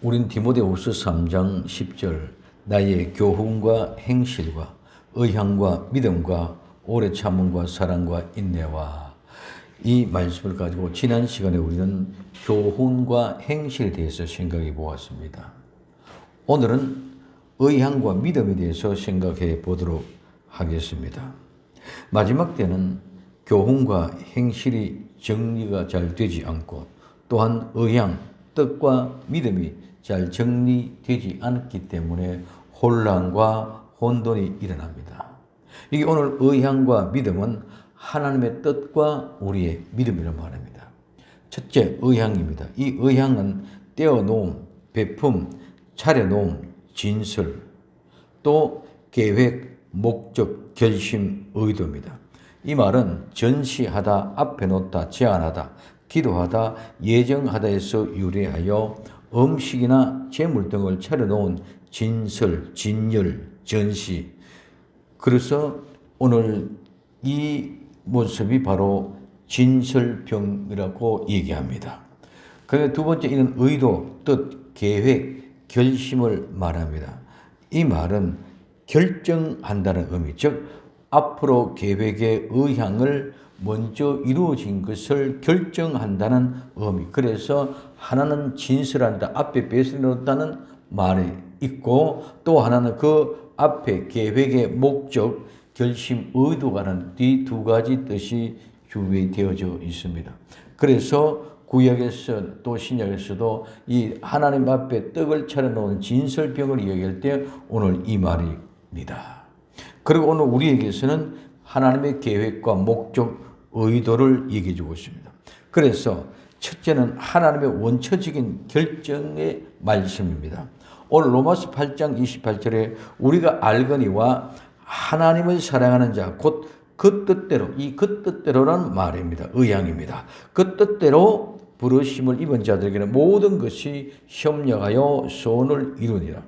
우린 디모데후서 3장 10절 나의 교훈과 행실과 의향과 믿음과 오래 참음과 사랑과 인내와 이 말씀을 가지고 지난 시간에 우리는 교훈과 행실에 대해서 생각해 보았습니다. 오늘은 의향과 믿음에 대해서 생각해 보도록 하겠습니다. 마지막 때는 교훈과 행실이 정리가 잘 되지 않고 또한 의향, 뜻과 믿음이 잘 정리되지 않기 때문에 혼란과 혼돈이 일어납니다. 이게 오늘 의향과 믿음은 하나님의 뜻과 우리의 믿음이라고 말합니다. 첫째, 의향입니다. 이 의향은 떼어놓음, 베품, 차려놓음, 진술, 또 계획, 목적, 결심, 의도입니다. 이 말은 전시하다, 앞에 놓다, 제안하다, 기도하다, 예정하다에서 유래하여 음식이나 재물 등을 차려놓은 진설, 진열, 전시. 그래서 오늘 이 모습이 바로 진설병이라고 얘기합니다. 그리고 두 번째 이는 의도, 뜻, 계획, 결심을 말합니다. 이 말은 결정한다는 의미, 즉 앞으로 계획의 의향을 먼저 이루어진 것을 결정한다는 의미. 그래서 하나는 진술한다, 앞에 배설해놓다는 말이 있고 또 하나는 그 앞에 계획의 목적, 결심, 의도가 라는 이 두 가지 뜻이 주의되어져 있습니다. 그래서 구약에서 또 신약에서도 이 하나님 앞에 떡을 차려놓은 진설병을 이야기할 때 오늘 이 말입니다. 그리고 오늘 우리에게서는 하나님의 계획과 목적, 의도를 얘기해 주고 있습니다. 그래서 첫째는 하나님의 원초적인 결정의 말씀입니다. 오늘 로마서 8장 28절에 우리가 알거니와 하나님을 사랑하는 자 곧 그 뜻대로, 이 그 뜻대로라는 말입니다. 의향입니다. 그 뜻대로 부르심을 입은 자들에게는 모든 것이 협력하여 소원을 이루니라.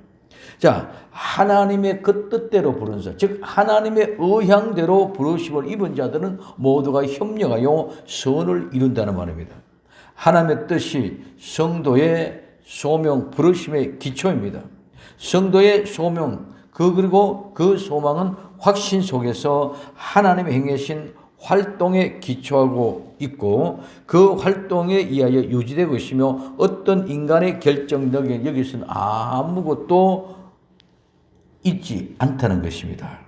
자, 하나님의 그 뜻대로 부른 자, 즉 하나님의 의향대로 부르심을 입은 자들은 모두가 협력하여 선을 이룬다는 말입니다. 하나님의 뜻이 성도의 소명, 부르심의 기초입니다. 성도의 소명, 그리고 그 소망은 확신 속에서 하나님의 행하신 활동에 기초하고 있고 그 활동에 의하여 유지되고 있으며 어떤 인간의 결정력에 여기서는 아무것도 있지 않다는 것입니다.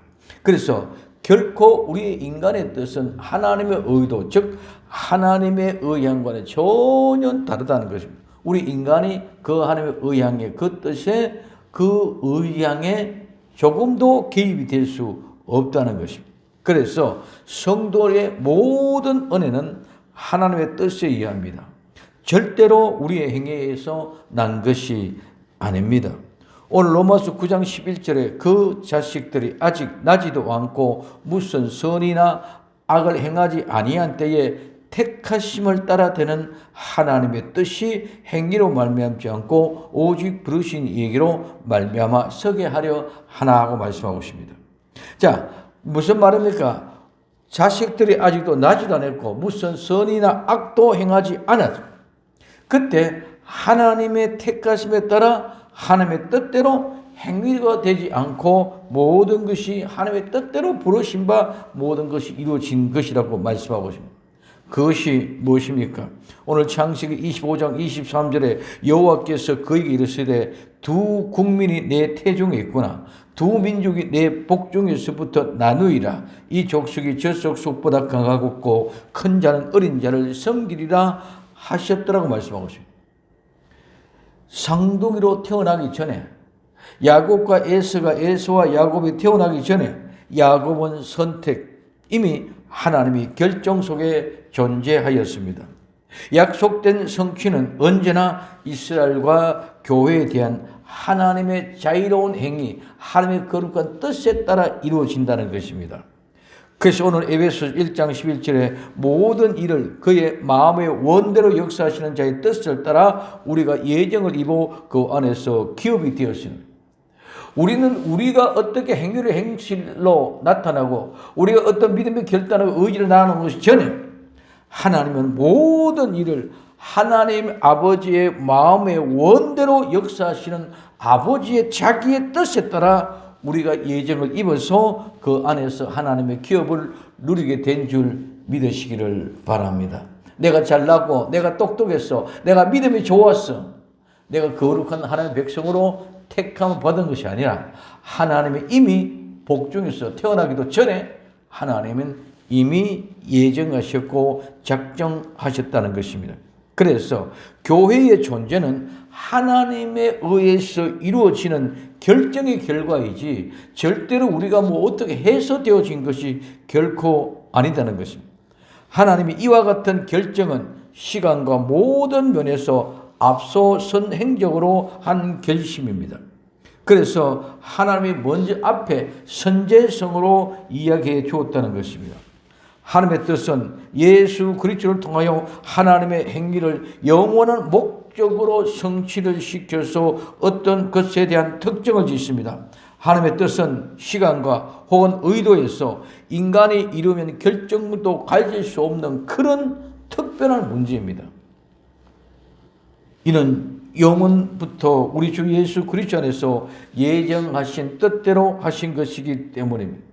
그래서 결코 우리 인간의 뜻은 하나님의 의도, 즉 하나님의 의향과는 전혀 다르다는 것입니다. 우리 인간이 그 하나님의 의향에, 그 뜻에, 그 의향에 조금도 개입이 될 수 없다는 것입니다. 그래서 성도의 모든 은혜는 하나님의 뜻에 의합니다. 절대로 우리의 행위에서 난 것이 아닙니다. 오늘 로마서 9장 11절에 그 자식들이 아직 나지도 않고 무슨 선이나 악을 행하지 아니한 때에 택하심을 따라 되는 하나님의 뜻이 행위로 말미암지 않고 오직 부르신 얘기로 말미암아 서게 하려 하나 하고 말씀하고 있습니다. 자, 무슨 말입니까? 자식들이 아직도 나지도 않았고 무슨 선이나 악도 행하지 않았죠. 그때 하나님의 택하심에 따라 하나님의 뜻대로 행위가 되지 않고 모든 것이 하나님의 뜻대로 부르신 바 모든 것이 이루어진 것이라고 말씀하고 있습니다. 그것이 무엇입니까? 오늘 창세기 25장 23절에 여호와께서 그에게 이르시되 두 국민이 내 태중에 있구나. 두 민족이 내 복중에서부터 나누이라. 이 족속이 저 족속보다 강하고 큰 자는 어린 자를 섬기리라 하셨더라고 말씀하고 있습니다. 쌍둥이로 태어나기 전에 야곱과 에서와 야곱이 태어나기 전에 야곱은 선택, 이미 하나님이 결정 속에 존재하였습니다. 약속된 성취는 언제나 이스라엘과 교회에 대한 하나님의 자유로운 행위, 하나님의 거룩한 뜻에 따라 이루어진다는 것입니다. 그래서 오늘 에베소 1장 11절에 모든 일을 그의 마음의 원대로 역사하시는 자의 뜻을 따라 우리가 예정을 입어 그 안에서 기업이 되었습니다. 우리는 우리가 어떻게 행위를 행실로 나타나고 우리가 어떤 믿음의 결단하고 의지를 나누는 것이 전에 하나님은 모든 일을 하나님 아버지의 마음의 원대로 역사하시는 아버지의 자기의 뜻에 따라 우리가 예정을 입어서 그 안에서 하나님의 기업을 누리게 된 줄 믿으시기를 바랍니다. 내가 잘나고 내가 똑똑했어. 내가 믿음이 좋았어. 내가 거룩한 하나님의 백성으로 택함을 받은 것이 아니라 하나님이 이미 복중에서 태어나기도 전에 하나님은 이미 예정하셨고 작정하셨다는 것입니다. 그래서 교회의 존재는 하나님에 의해서 이루어지는 결정의 결과이지 절대로 우리가 뭐 어떻게 해서 되어진 것이 결코 아니다는 것입니다. 하나님이 이와 같은 결정은 시간과 모든 면에서 앞서선 행적으로 한 결심입니다. 그래서 하나님이 먼저 앞에 선제성으로 이야기해 주었다는 것입니다. 하나님의 뜻은 예수 그리스도를 통하여 하나님의 행위를 영원한 목적으로 성취를 시켜서 어떤 것에 대한 특정을 짓습니다. 하나님의 뜻은 시간과 혹은 의도에서 인간이 이루면 결정도 가질 수 없는 그런 특별한 문제입니다. 이는 영원부터 우리 주 예수 그리스도 안에서 예정하신 뜻대로 하신 것이기 때문입니다.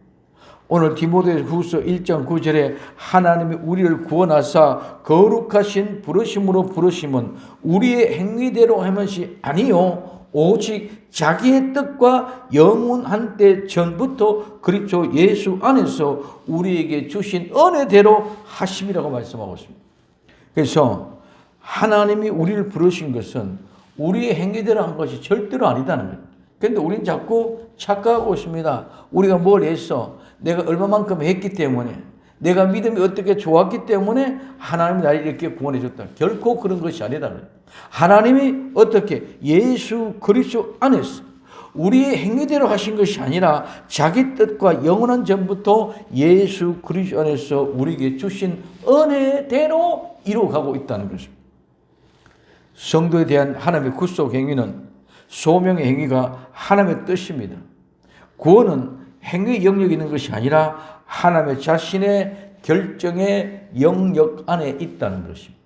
오늘 디모데후서 1장 9절에 하나님이 우리를 구원하사 거룩하신 부르심으로 부르심은 우리의 행위대로 한 것이 아니요 오직 자기의 뜻과 영원한 때 전부터 그리스도 예수 안에서 우리에게 주신 은혜대로 하심이라고 말씀하고 있습니다. 그래서 하나님이 우리를 부르신 것은 우리의 행위대로 한 것이 절대로 아니다는 거예요. 그런데 우리는 자꾸 착각하고 있습니다. 우리가 뭘 했어? 내가 얼마만큼 했기 때문에, 내가 믿음이 어떻게 좋았기 때문에 하나님이 나를 이렇게 구원해 줬다. 결코 그런 것이 아니다는 거예요. 하나님이 어떻게 예수 그리스도 안에서 우리의 행위대로 하신 것이 아니라 자기 뜻과 영원한 전부터 예수 그리스도 안에서 우리에게 주신 은혜대로 이루어가고 있다는 것입니다. 성도에 대한 하나님의 구속 행위는 소명의 행위가 하나님의 뜻입니다. 구원은 행위 영역이 있는 것이 아니라 하나님의 자신의 결정의 영역 안에 있다는 것입니다.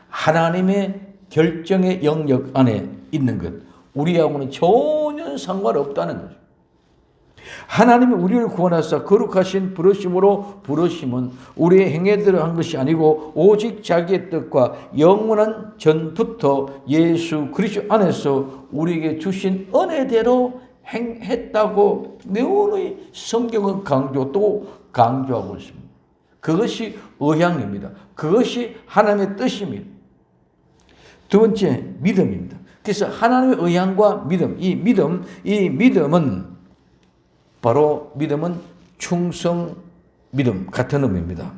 하나님의 결정의 영역 안에 있는 것, 우리하고는 전혀 상관없다는 것입니다. 하나님이 우리를 구원하사 거룩하신 부르심으로 부르심은 우리의 행위대로 한 것이 아니고 오직 자기의 뜻과 영원한 전부터 예수 그리스도 안에서 우리에게 주신 은혜대로 행했다고 매우 성경은 강조하고 있습니다. 그것이 의향입니다. 그것이 하나님의 뜻입니다. 두 번째, 믿음입니다. 그래서 하나님의 의향과 믿음, 이 믿음은 바로 믿음은 충성 믿음 같은 의미입니다.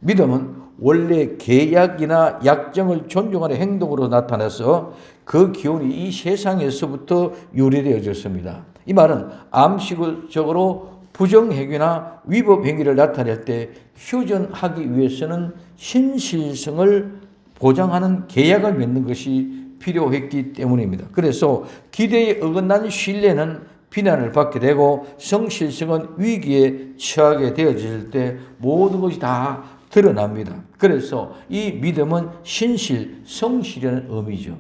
믿음은 원래 계약이나 약정을 존중하는 행동으로 나타나서 그 기원이 이 세상에서부터 유래되어졌습니다. 이 말은 암시적으로 부정행위나 위법행위를 나타낼 때 휴전하기 위해서는 신실성을 보장하는 계약을 맺는 것이 필요했기 때문입니다. 그래서 기대에 어긋난 신뢰는 비난을 받게 되고 성실성은 위기에 처하게 되어질 때 모든 것이 다 드러납니다. 그래서 이 믿음은 신실, 성실이라는 의미죠.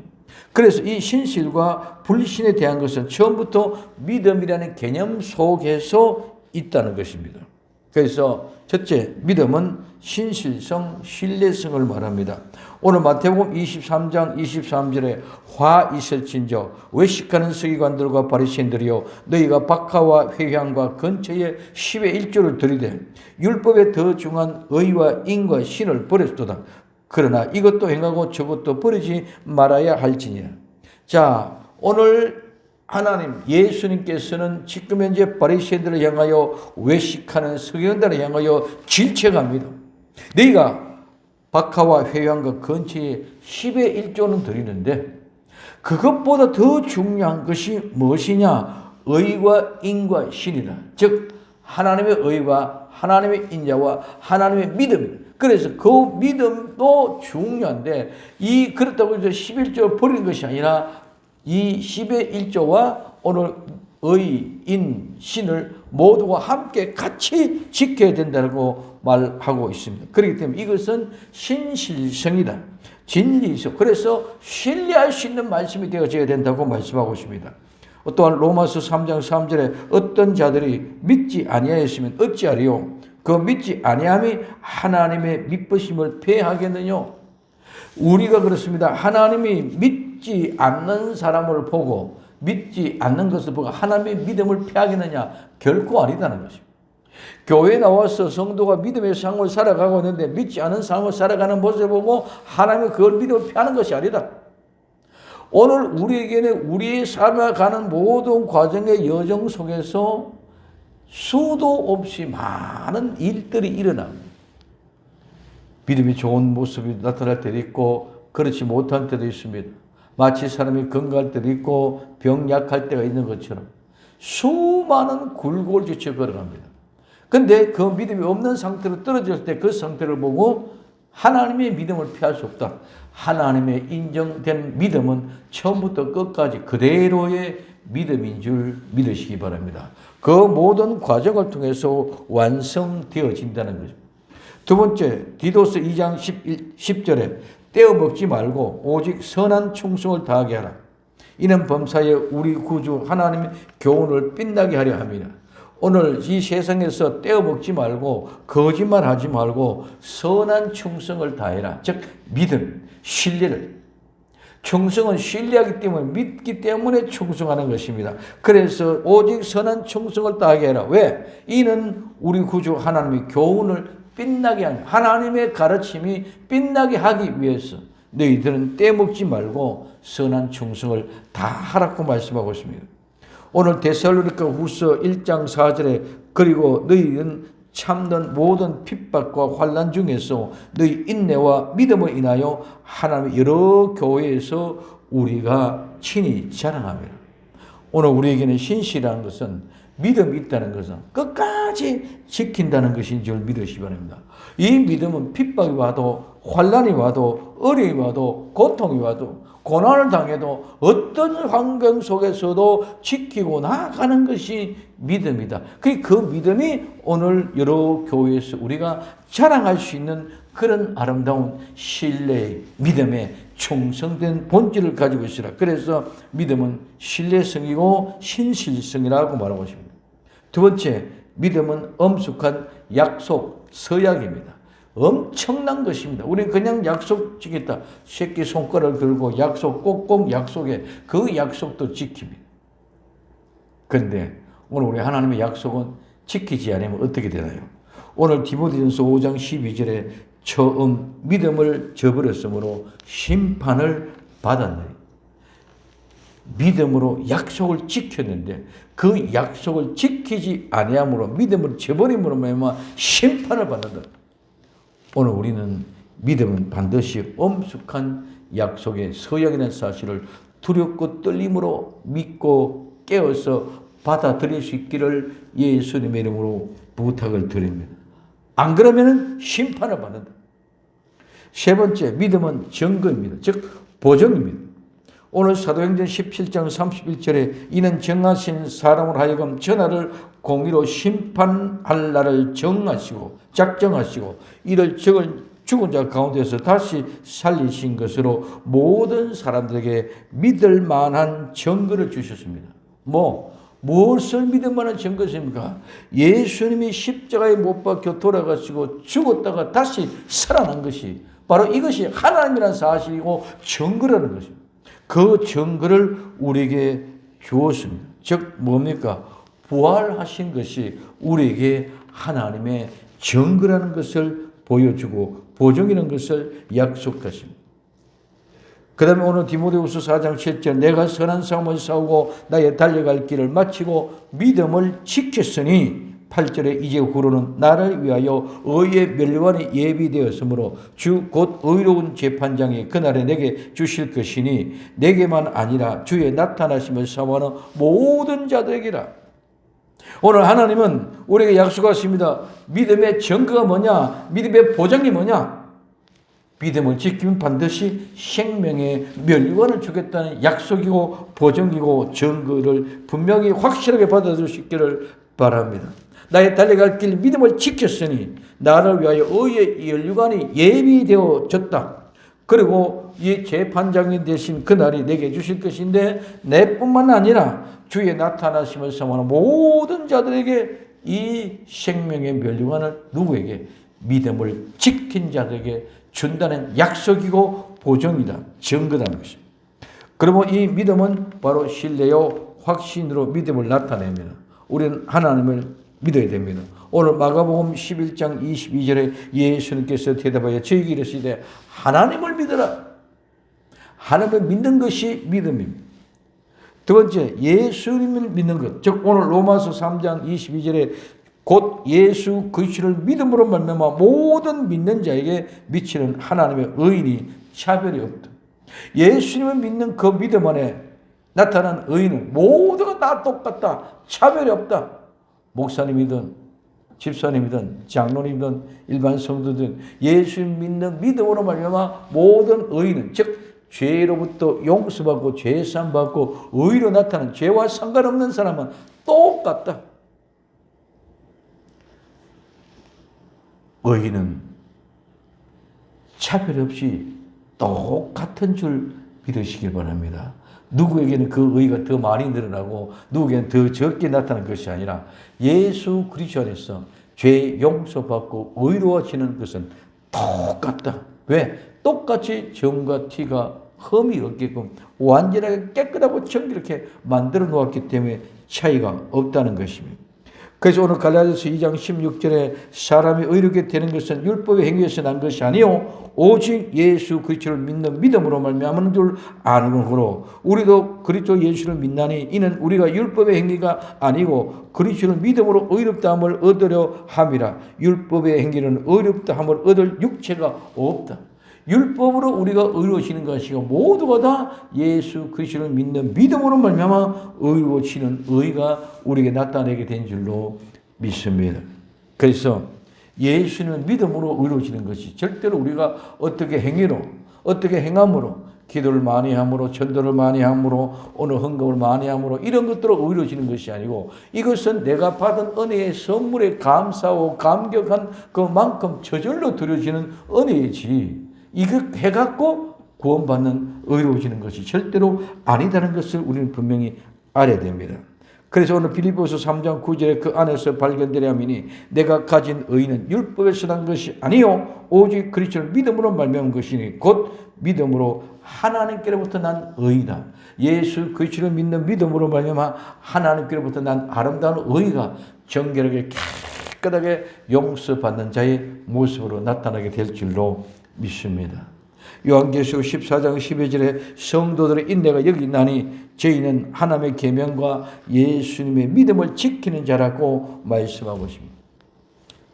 그래서 이 신실과 불신에 대한 것은 처음부터 믿음이라는 개념 속에서 있다는 것입니다. 그래서 첫째, 믿음은 신실성, 신뢰성을 말합니다. 오늘 마태복음 23장 23절에 화 있을진저 외식하는 서기관들과 바리새인들이여 너희가 박하와 회향과 근처에 10의 1조를 들이되 율법에 더 중한 의와 인과 신을 버렸도다. 그러나 이것도 행하고 저것도 버리지 말아야 할지니라. 자, 오늘 하나님 예수님께서는 지금 현재 바리새인들을 향하여 외식하는 서기관들을 향하여 질책합니다. 너희가 박하와 회향과 근처에 10의 1조는 드리는데 그것보다 더 중요한 것이 무엇이냐? 의와 인과 신이라. 즉 하나님의 의와 하나님의 인자와 하나님의 믿음입니다. 그래서 그 믿음도 중요한데 그렇다고 해서 11조를 버리는 것이 아니라 이 10의 1조와 오늘 의, 인, 신을 모두가 함께 같이 지켜야 된다고 말하고 있습니다. 그렇기 때문에 이것은 신실성이다. 진리성. 그래서 신뢰할 수 있는 말씀이 되어져야 된다고 말씀하고 있습니다. 또한 로마서 3장 3절에 어떤 자들이 믿지 아니하였으면 어찌하리요? 그 믿지 아니함이 하나님의 믿으심을 폐하겠느냐? 우리가 그렇습니다. 하나님이 믿지 않는 사람을 보고 믿지 않는 것을 보고 하나님의 믿음을 폐하겠느냐? 결코 아니다는 것입니다. 교회에 나와서 성도가 믿음의 삶을 살아가고 있는데 믿지 않은 삶을 살아가는 모습을 보고 하나님이 그걸 믿음을 폐하는 것이 아니다. 오늘 우리에게는 우리의 살아가는 모든 과정의 여정 속에서 수도 없이 많은 일들이 일어납니다. 믿음이 좋은 모습이 나타날 때도 있고 그렇지 못한 때도 있습니다. 마치 사람이 건강할 때도 있고 병약할 때가 있는 것처럼 수많은 굴곡을 지쳐 걸어갑니다. 그런데 그 믿음이 없는 상태로 떨어졌을 때 그 상태를 보고 하나님의 믿음을 피할 수 없다. 하나님의 인정된 믿음은 처음부터 끝까지 그대로의 믿음인 줄 믿으시기 바랍니다. 그 모든 과정을 통해서 완성되어진다는 거죠. 두 번째, 디도스 2장 10절에 떼어먹지 말고 오직 선한 충성을 다하게 하라. 이는 범사에 우리 구주 하나님의 교훈을 빛나게 하려 함이라. 오늘 이 세상에서 떼어먹지 말고 거짓말하지 말고 선한 충성을 다해라. 즉 믿음, 신뢰를. 충성은 신뢰하기 때문에 믿기 때문에 충성하는 것입니다. 그래서 오직 선한 충성을 다하게 해라. 왜? 이는 우리 구주 하나님의 교훈을 빛나게 하는 하나님의 가르침이 빛나게 하기 위해서 너희들은 떼먹지 말고 선한 충성을 다 하라고 말씀하고 있습니다. 오늘 데살로니가 후서 1장 4절에 그리고 너희는 참는 모든 핍박과 환난 중에서 너희 인내와 믿음을 인하여 하나님의 여러 교회에서 우리가 친히 자랑합니다. 오늘 우리에게는 신실이라는 것은 믿음이 있다는 것은 끝까지 지킨다는 것인 줄 믿으시기 바랍니다. 이 믿음은 핍박이 와도 환난이 와도 어려움이 와도 고통이 와도 고난을 당해도 어떤 환경 속에서도 지키고 나아가는 것이 믿음이다. 그 믿음이 오늘 여러 교회에서 우리가 자랑할 수 있는 그런 아름다운 신뢰의 믿음의 충성된 본질을 가지고 있으라. 그래서 믿음은 신뢰성이고 신실성이라고 말하고 있습니다. 두 번째, 믿음은 엄숙한 약속, 서약입니다. 엄청난 것입니다. 우리 그냥 약속 지켰다. 새끼 손가락을 들고 약속 꼭꼭 약속해. 그 약속도 지킵니다. 그런데 오늘 우리 하나님의 약속은 지키지 않으면 어떻게 되나요? 오늘 디모데전서 5장 12절에 처음 믿음을 저버렸으므로 심판을 받았느니. 믿음으로 약속을 지켰는데 그 약속을 지키지 아니함으로 믿음을 저버림으로 말미암아 심판을 받는다. 오늘 우리는 믿음은 반드시 엄숙한 약속의 서약이라는 사실을 두렵고 떨림으로 믿고 깨어서 받아들일 수 있기를 예수님의 이름으로 부탁을 드립니다. 안 그러면 심판을 받는다. 세 번째, 믿음은 증거입니다. 즉 보정입니다. 오늘 사도행전 17장 31절에 이는 정하신 사람을 하여금 전하를 공의로 심판할 날을 정하시고 작정하시고 이를 죽은 자 가운데서 다시 살리신 것으로 모든 사람들에게 믿을 만한 증거를 주셨습니다. 무엇을 믿을 만한 증거입니까? 예수님이 십자가에 못 박혀 돌아가시고 죽었다가 다시 살아난 것이 바로 이것이 하나님이라는 사실이고 증거라는 것입니다. 그 증거를 우리에게 주었습니다. 즉 뭡니까? 부활하신 것이 우리에게 하나님의 증거라는 것을 보여주고 보증이라는 것을 약속하십니다. 그 다음에 오늘 디모데후서 4장 7절 내가 선한 싸움을 싸우고 나의 달려갈 길을 마치고 믿음을 지켰으니 8절에 이제 후로는 나를 위하여 의의 멸관이 예비되었으므로 주 곧 의로운 재판장이 그날에 내게 주실 것이니 내게만 아니라 주의 나타나심을 사모하는 모든 자들에게라. 오늘 하나님은 우리에게 약속하십니다. 믿음의 증거가 뭐냐? 믿음의 보장이 뭐냐? 믿음을 지키면 반드시 생명의 멸관을 주겠다는 약속이고 보증이고 증거를 분명히 확실하게 받아들일 수 있기를 바랍니다. 나의 달려갈 길 믿음을 지켰으니 나를 위하여 의의 연류관이 예비되어졌다. 그리고 이 재판장이 되신 그날이 내게 주실 것인데 내뿐만 아니라 주의 나타나심을 사모하는 모든 자들에게 이 생명의 면류관을 누구에게? 믿음을 지킨 자들에게 준다는 약속이고 보증이다. 증거라는 것입니다. 그러면 이 믿음은 바로 신뢰요 확신으로 믿음을 나타냅니다. 우리는 하나님을 믿어야 됩니다. 오늘 마가복음 11장 22절에 예수님께서 대답하여 저희에게 이르시되 하나님을 믿어라. 하나님을 믿는 것이 믿음입니다. 두 번째, 예수님을 믿는 것. 즉 오늘 로마서 3장 22절에 곧 예수 그리스도를 믿음으로 말미암아 모든 믿는 자에게 미치는 하나님의 의인이 차별이 없다. 예수님을 믿는 그 믿음 안에 나타난 의인은 모두가 다 똑같다. 차별이 없다. 목사님이든 집사님이든 장로님이든 일반 성도든 예수님 믿는 믿음으로 말미암아 모든 의인은 즉 죄로부터 용서받고 죄사함 받고 의로 나타나는 죄와 상관없는 사람은 똑같다. 의인은 차별 없이 똑같은 줄 믿으시길 바랍니다. 누구에게는 그 의가 더 많이 늘어나고 누구에게는 더 적게 나타나는 것이 아니라 예수 그리스도 안에서 죄 용서받고 의로워지는 것은 똑같다. 왜? 똑같이 점과 티가 흠이 없게끔 완전하게 깨끗하고 정결하게 만들어 놓았기 때문에 차이가 없다는 것입니다. 그래서 오늘 갈라디아서 2장 16절에 사람이 의롭게 되는 것은 율법의 행위에서 난 것이 아니요 오직 예수 그리스도를 믿는 믿음으로 말미암는 줄 아는으로 우리도 그리스도 예수를 믿나니 이는 우리가 율법의 행위가 아니고 그리스도를 믿음으로 의롭다함을 얻으려 함이라. 율법의 행위는 의롭다함을 얻을 육체가 없다. 율법으로 우리가 의로워지는 것이 모두가 다 예수 그리스도를 믿는 믿음으로 말미암아 의로워지는 의가 우리에게 나타나게 된 줄로 믿습니다. 그래서 예수님은 믿음으로 의로워지는 것이 절대로 우리가 어떻게 행위로 어떻게 행함으로 기도를 많이 함으로 전도를 많이 함으로 오늘 헌금을 많이 함으로 이런 것들로 의로워지는 것이 아니고 이것은 내가 받은 은혜의 선물에 감사하고 감격한 그만큼 저절로 드려지는 은혜이지 이거 해갖고 구원받는 의로워지는 것이 절대로 아니다는 것을 우리는 분명히 알아야 됩니다. 그래서 오늘 빌립보서 3장 9절에 그 안에서 발견되려 함이니 내가 가진 의는 율법에서 난 것이 아니요 오직 그리스도를 믿음으로 말미암은 것이니 곧 믿음으로 하나님께로부터 난 의이다. 예수 그리스도를 믿는 믿음으로 말미암아 하나님께로부터 난 아름다운 의가 정결하게 깨끗하게 용서받는 자의 모습으로 나타나게 될 줄로 믿습니다. 요한계시록 14장 12절에 성도들의 인내가 여기 있나니 저희는 하나님의 계명과 예수님의 믿음을 지키는 자라고 말씀하고 있습니다.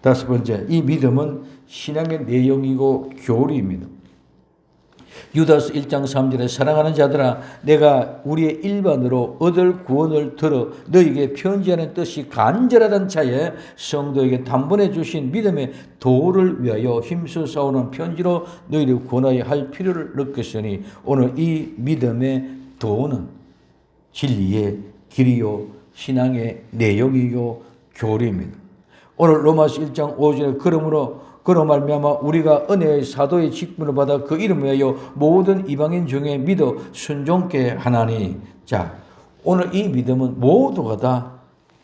다섯 번째, 이 믿음은 신앙의 내용이고 교리입니다. 유다서 1장 3절에 사랑하는 자들아 내가 우리의 일반으로 얻을 구원을 들어 너에게 편지하는 뜻이 간절하던 차에 성도에게 단번에 주신 믿음의 도를 위하여 힘써 싸우는 편지로 너희를 권하여 할 필요를 느꼈으니 오늘 이 믿음의 도는 진리의 길이요 신앙의 내용이요 교리입니다. 오늘 로마서 1장 5절에 그로 말미암아 우리가 은혜의 사도의 직분을 받아 그 이름을 위하여 모든 이방인 중에 믿어 순종케 하나니. 자, 오늘 이 믿음은 모두가 다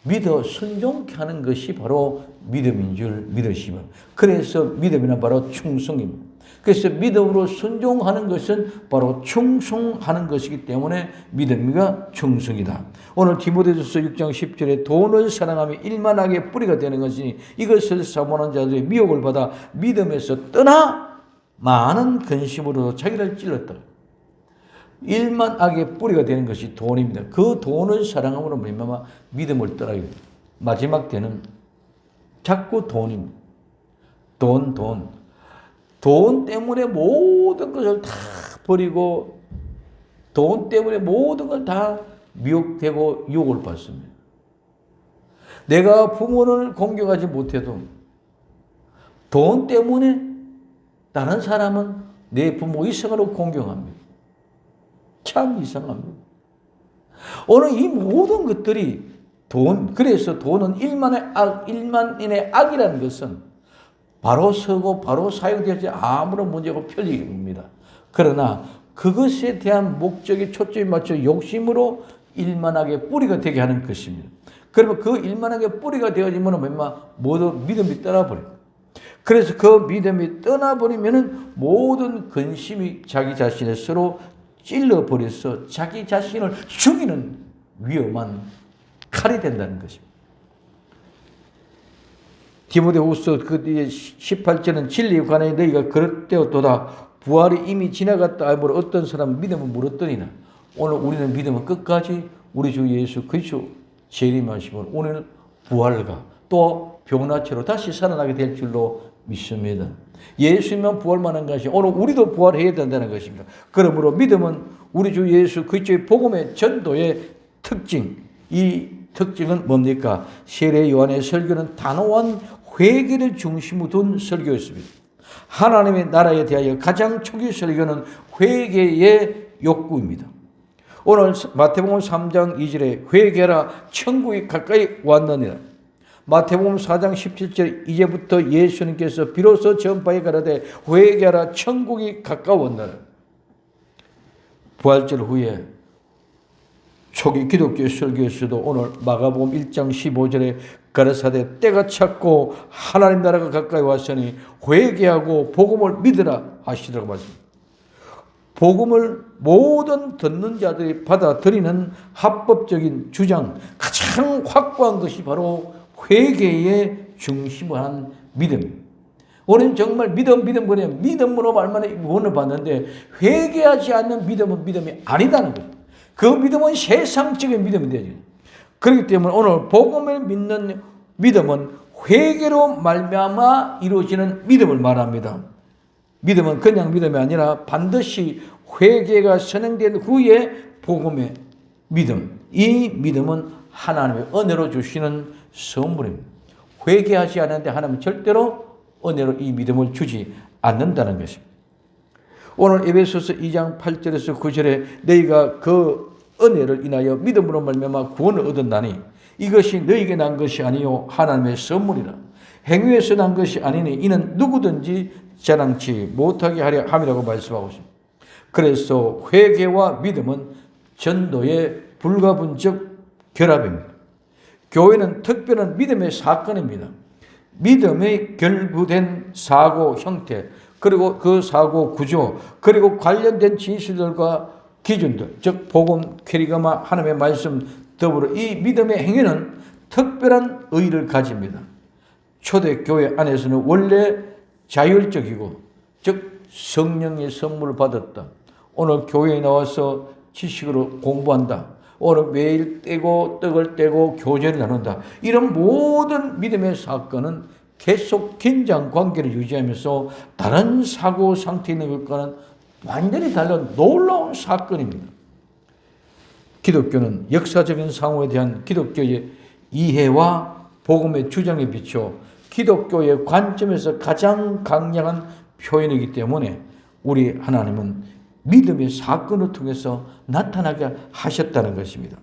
믿어 순종케 하는 것이 바로 믿음인 줄 믿으시면. 그래서 믿음이란 바로 충성입니다. 그래서 믿음으로 순종하는 것은 바로 충성하는 것이기 때문에 믿음이가 충성이다. 오늘 디모데전서 6장 10절에 돈을 사랑하며 일만하게 뿌리가 되는 것이니 이것을 사모하는 자들의 미혹을 받아 믿음에서 떠나 많은 근심으로 자기를 찔렀다. 일만하게 뿌리가 되는 것이 돈입니다. 그 돈을 사랑함으로 말미암아 믿음을 떠나게 됩니다. 마지막 때는 자꾸 돈입니다. 돈 때문에 모든 것을 다 버리고 돈 때문에 모든 걸 다 미혹되고 유혹을 받습니다. 내가 부모를 공경하지 못해도 돈 때문에 다른 사람은 내 부모 이상으로 공경합니다. 참 이상합니다. 오늘 이 모든 것들이 그래서 돈은 일만인의 악이라는 것은 바로 서고 바로 사용되지 아무런 문제가 편리입니다. 그러나 그것에 대한 목적에 초점이 맞춰 욕심으로 일만하게 뿌리가 되게 하는 것입니다. 그러면 그 일만하게 뿌리가 되어지면 모든 믿음이 떠나버립니다. 그래서 그 믿음이 떠나버리면은 모든 근심이 자기 자신을 서로 찔러버려서 자기 자신을 죽이는 위험한 칼이 된다는 것입니다. 디모데후서 그 뒤에 18절은 진리에 관하여 너희가 그릇되었도다. 부활이 이미 지나갔다. 아무로 어떤 사람은 믿음을 물었더니나. 오늘 우리는 믿음은 끝까지 우리 주 예수 그리스도 재림하시면 오늘 부활과 또 병나체로 다시 살아나게 될 줄로 믿습니다. 예수님만 부활만 한 것이 오늘 우리도 부활해야 된다는 것입니다. 그러므로 믿음은 우리 주 예수 그리스도의 복음의 전도의 특징, 이 특징은 뭡니까? 세례 요한의 설교는 단호한 회개를 중심으로 둔 설교였습니다. 하나님의 나라에 대하여 가장 초기 설교는 회개의 욕구입니다. 오늘 마태복음 3장 2절에 회개하라 천국이 가까이 왔느니라. 마태복음 4장 17절 이제부터 예수님께서 비로소 전파에 가라되 회개하라 천국이 가까웠느니라. 부활절 후에 초기 기독교 설교에서도 오늘 마가복음 1장 15절에 가라사대 때가 찼고 하나님 나라가 가까이 왔으니 회개하고 복음을 믿으라 하시더라고 말씀합니다. 복음을 모든 듣는 자들이 받아들이는 합법적인 주장, 가장 확고한 것이 바로 회개의 중심을 한 믿음입니다. 우리는 정말 믿음으로 말만 구원을 받는데 회개하지 않는 믿음은 믿음이 아니다는 거죠. 그 믿음은 세상적인 믿음이 되죠. 그렇기 때문에 오늘 복음을 믿는 믿음은 회개로 말미암아 이루어지는 믿음을 말합니다. 믿음은 그냥 믿음이 아니라 반드시 회개가 선행된 후에 복음의 믿음. 이 믿음은 하나님의 은혜로 주시는 선물입니다. 회개하지 않는데 하나님은 절대로 은혜로 이 믿음을 주지 않는다는 것입니다. 오늘 에베소서 2장 8절에서 9절에 너희가 그 은혜를 인하여 믿음으로 말미암아 구원을 얻었나니 이것이 너희에게 난 것이 아니요 하나님의 선물이라. 행위에서 난 것이 아니니 이는 누구든지 자랑치 못하게 하려 함이라고 말씀하고 있습니다. 그래서 회개와 믿음은 전도의 불가분적 결합입니다. 교회는 특별한 믿음의 사건입니다. 믿음의 결부된 사고 형태, 그리고 그 사고 구조, 그리고 관련된 진실들과 기준들, 즉 복음, 캐리그마, 하나님의 말씀 더불어 이 믿음의 행위는 특별한 의의를 가집니다. 초대교회 안에서는 원래 자율적이고 즉 성령의 선물을 받았다. 오늘 교회에 나와서 지식으로 공부한다. 오늘 매일 떼고 떡을 떼고 교제를 나눈다. 이런 모든 믿음의 사건은 계속 긴장 관계를 유지하면서 다른 사고 상태에 있는 것과는 완전히 다른 놀라운 사건입니다. 기독교는 역사적인 상호에 대한 기독교의 이해와 복음의 주장에 비춰 기독교의 관점에서 가장 강력한 표현이기 때문에 우리 하나님은 믿음의 사건을 통해서 나타나게 하셨다는 것입니다.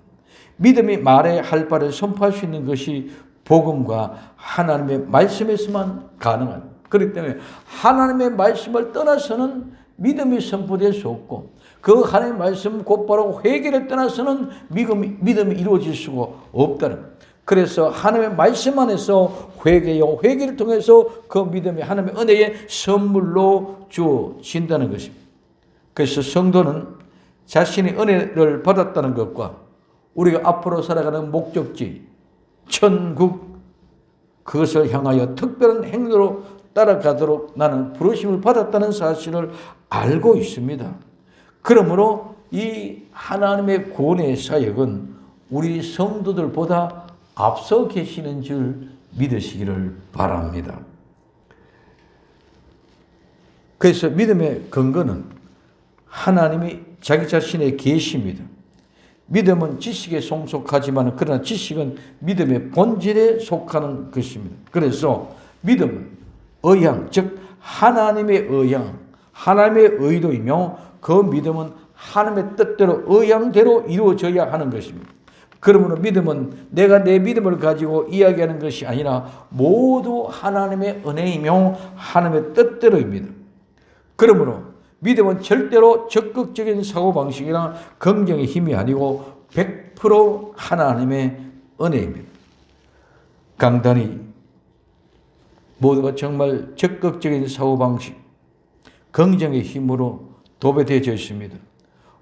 믿음이 말에 할 바를 선포할 수 있는 것이 복음과 하나님의 말씀에서만 가능합니다. 그렇기 때문에 하나님의 말씀을 떠나서는 믿음이 선포될 수 없고 그 하나님의 말씀 곧바로 회개를 떠나서는 믿음이 이루어질 수가 없다는 거예요. 그래서 하나님의 말씀 안에서 회개를 통해서 그 믿음이 하나님의 은혜의 선물로 주어진다는 것입니다. 그래서 성도는 자신이 은혜를 받았다는 것과 우리가 앞으로 살아가는 목적지, 천국, 그것을 향하여 특별한 행동으로 따라가도록 나는 부르심을 받았다는 사실을 알고 있습니다. 그러므로 이 하나님의 구원의 사역은 우리 성도들보다 앞서 계시는 줄 믿으시기를 바랍니다. 그래서 믿음의 근거는 하나님이 자기 자신의 계시입니다. 믿음은 지식에 속하지만 그러나 지식은 믿음의 본질에 속하는 것입니다. 그래서 믿음은 의향, 즉 하나님의 의향, 하나님의 의도이며 그 믿음은 하나님의 뜻대로 의향대로 이루어져야 하는 것입니다. 그러므로 믿음은 내가 내 믿음을 가지고 이야기하는 것이 아니라 모두 하나님의 은혜이며 하나님의 뜻대로입니다. 그러므로 믿음은 절대로 적극적인 사고방식이나 긍정의 힘이 아니고 100% 하나님의 은혜입니다. 강단이 모두가 정말 적극적인 사고방식, 긍정의 힘으로 도배되어져 있습니다.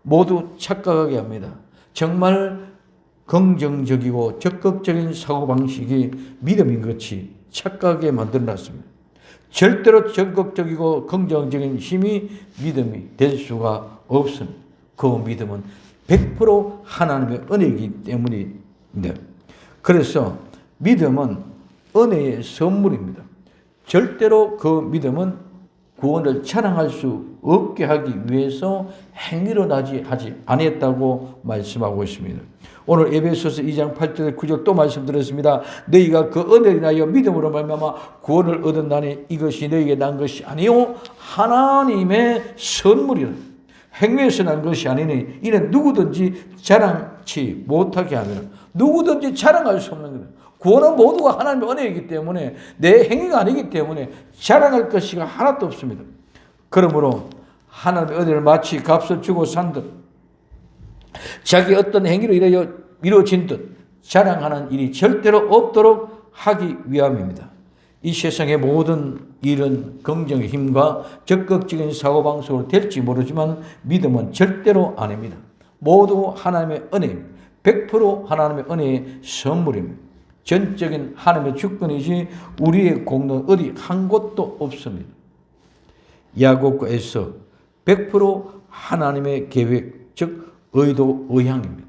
모두 착각하게 합니다. 정말 긍정적이고 적극적인 사고방식이 믿음인 것이 착각하게 만들어놨습니다. 절대로 적극적이고 긍정적인 힘이 믿음이 될 수가 없습니다. 그 믿음은 100% 하나님의 은혜이기 때문입니다. 그래서 믿음은 은혜의 선물입니다. 절대로 그 믿음은 구원을 자랑할 수 없게 하기 위해서 행위로 하지 아니했다고 말씀하고 있습니다. 오늘 에베소서 2장 8절 9절 또 말씀드렸습니다. 너희가 그 은혜를 인하여 믿음으로 말미암아 구원을 얻었나니 이것이 너희에게 난 것이 아니요 하나님의 선물이라. 행위에서 난 것이 아니니 이는 누구든지 자랑치 못하게 하면 누구든지 자랑할 수 없는 거예요. 구원은 모두가 하나님의 은혜이기 때문에 내 행위가 아니기 때문에 자랑할 것이 하나도 없습니다. 그러므로 하나님의 은혜를 마치 값을 주고 산 듯 자기 어떤 행위로 인하여 이루어진 듯 자랑하는 일이 절대로 없도록 하기 위함입니다. 이 세상의 모든 일은 긍정의 힘과 적극적인 사고방식으로 될지 모르지만 믿음은 절대로 아닙니다. 모두 하나님의 은혜입니다. 100% 하나님의 은혜의 선물입니다. 전적인 하나님의 주권이지 우리의 공로는 어디 한 곳도 없습니다. 야곱과 에서 100% 하나님의 계획, 즉 의도, 의향입니다.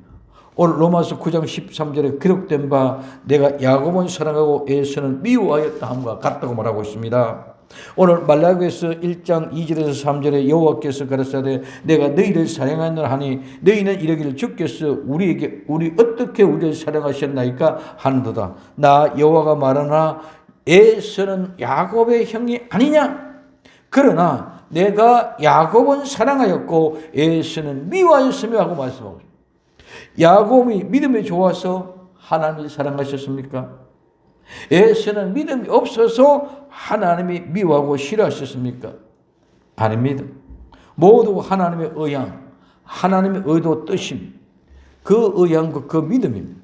오늘 로마서 9장 13절에 기록된 바 내가 야곱은 사랑하고 에서는 미워하였다 함과 같다고 말하고 있습니다. 오늘 말라기서 1장 2절에서 3절에 여호와께서 가라사대 내가 너희를 사랑하노라 하니 너희는 이러기를 주께서 우리 어떻게 우리를 사랑하셨나이까 하는도다. 나 여호와가 말하나 에서는 야곱의 형이 아니냐. 그러나 내가 야곱은 사랑하였고 에서는 미워하였으며 하고 말씀하고 있습니다. 야곱이 믿음이 좋아서 하나님을 사랑하셨습니까? 에서는 믿음이 없어서 하나님이 미워하고 싫어하셨습니까? 아닙니다. 모두 하나님의 의향, 하나님의 의도 뜻입니다. 그 의향과 그 믿음입니다.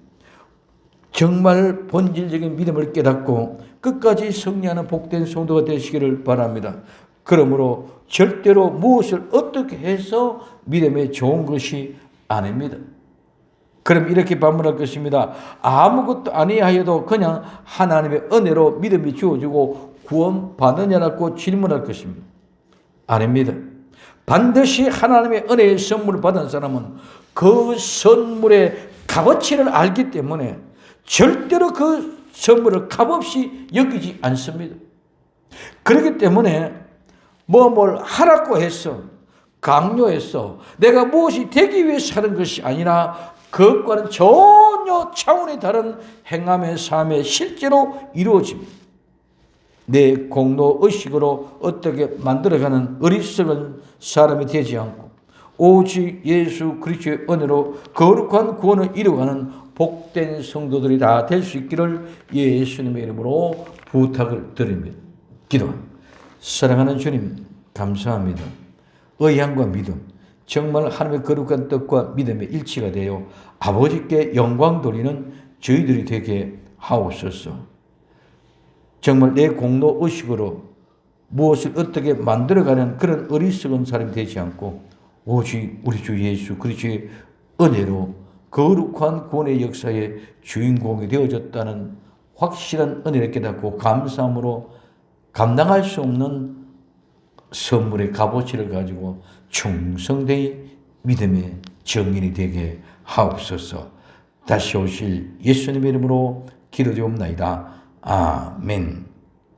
정말 본질적인 믿음을 깨닫고 끝까지 승리하는 복된 성도가 되시기를 바랍니다. 그러므로 절대로 무엇을 어떻게 해서 믿음에 좋은 것이 아닙니다. 그럼 이렇게 반문할 것입니다. 아무것도 아니하여도 그냥 하나님의 은혜로 믿음이 주어지고 구원 받느냐라고 질문할 것입니다. 아닙니다. 반드시 하나님의 은혜의 선물을 받은 사람은 그 선물의 값어치를 알기 때문에 절대로 그 선물을 값없이 여기지 않습니다. 그렇기 때문에 뭘 하라고 해서 강요해서 내가 무엇이 되기 위해서 하는 것이 아니라 그것과는 전혀 차원이 다른 행함의 삶에 실제로 이루어집니다. 내 공로 의식으로 어떻게 만들어가는 어리석은 사람이 되지 않고 오직 예수 그리스도의 은혜로 거룩한 구원을 이루어가는 복된 성도들이 다 될 수 있기를 예수님의 이름으로 부탁을 드립니다. 기도합니다. 사랑하는 주님 감사합니다. 의향과 믿음 정말 하나님의 거룩한 뜻과 믿음의 일치가 되어 아버지께 영광 돌리는 저희들이 되게 하옵소서. 정말 내 공로 의식으로 무엇을 어떻게 만들어가는 그런 어리석은 사람이 되지 않고 오직 우리 주 예수 그리스도의 은혜로 거룩한 구원의 역사의 주인공이 되어졌다는 확실한 은혜를 깨닫고 감사함으로 감당할 수 없는 선물의 값어치를 가지고 충성되이 믿음의 증인이 되게 하옵소서. 다시 오실 예수님의 이름으로 기도드리옵나이다. 아멘.